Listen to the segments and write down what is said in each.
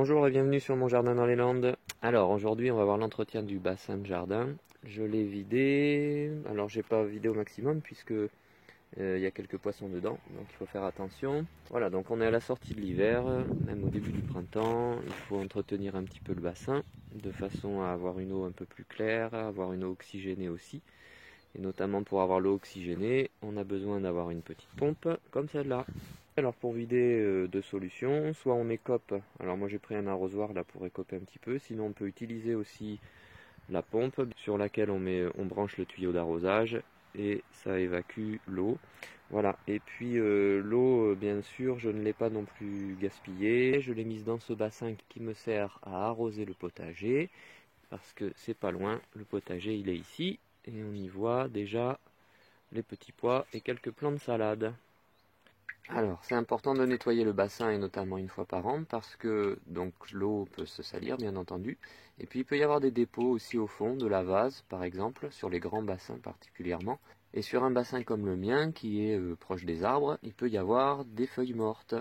Bonjour et bienvenue sur mon jardin dans les Landes. Alors aujourd'hui on va voir l'entretien du bassin de jardin. Je l'ai vidé, alors j'ai pas vidé au maximum puisque il y a quelques poissons dedans, donc il faut faire attention. Voilà, donc on est à la sortie de l'hiver, même au début du printemps, il faut entretenir un petit peu le bassin de façon à avoir une eau un peu plus claire, à avoir une eau oxygénée aussi. Et notamment pour avoir l'eau oxygénée, on a besoin d'avoir une petite pompe comme celle-là. Alors pour vider, deux solutions, soit on écope, alors moi j'ai pris un arrosoir là pour écoper un petit peu, sinon on peut utiliser aussi la pompe sur laquelle on branche le tuyau d'arrosage et ça évacue l'eau. Voilà, et puis l'eau bien sûr je ne l'ai pas non plus gaspillée, je l'ai mise dans ce bassin qui me sert à arroser le potager, parce que c'est pas loin, le potager il est ici, et on y voit déjà les petits pois et quelques plants de salade. Alors, c'est important de nettoyer le bassin et notamment une fois par an parce que donc l'eau peut se salir bien entendu et puis il peut y avoir des dépôts aussi au fond de la vase par exemple, sur les grands bassins particulièrement, et sur un bassin comme le mien qui est proche des arbres, il peut y avoir des feuilles mortes.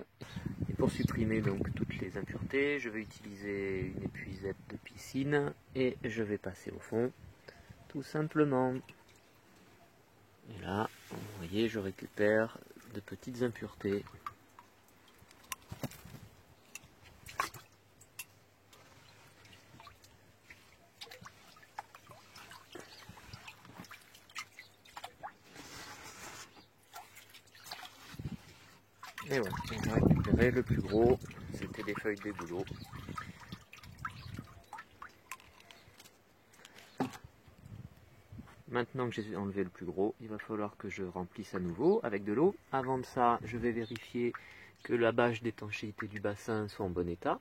Et pour supprimer donc toutes les impuretés, je vais utiliser une épuisette de piscine et je vais passer au fond tout simplement. Et là, vous voyez, je récupère de petites impuretés. Et voilà, on va récupérer le plus gros, c'était des feuilles d'égoulot. Maintenant que j'ai enlevé le plus gros, il va falloir que je remplisse à nouveau avec de l'eau. Avant de ça, je vais vérifier que la bâche d'étanchéité du bassin soit en bon état,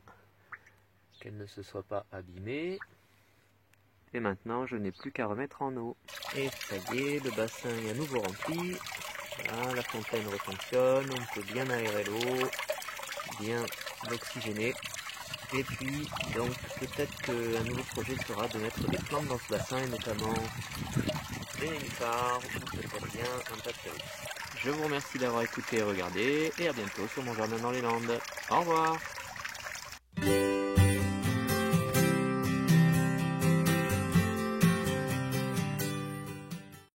qu'elle ne se soit pas abîmée. Et maintenant, je n'ai plus qu'à remettre en eau. Et ça y est, le bassin est à nouveau rempli. Voilà, la fontaine refonctionne, on peut bien aérer l'eau, bien l'oxygéner. Et puis, donc, peut-être qu'un nouveau projet sera de mettre des plantes dans ce bassin, et notamment des nénuphars, ou peut-être bien un papyrus. Je vous remercie d'avoir écouté et regardé, et à bientôt sur mon jardin dans les Landes. Au revoir!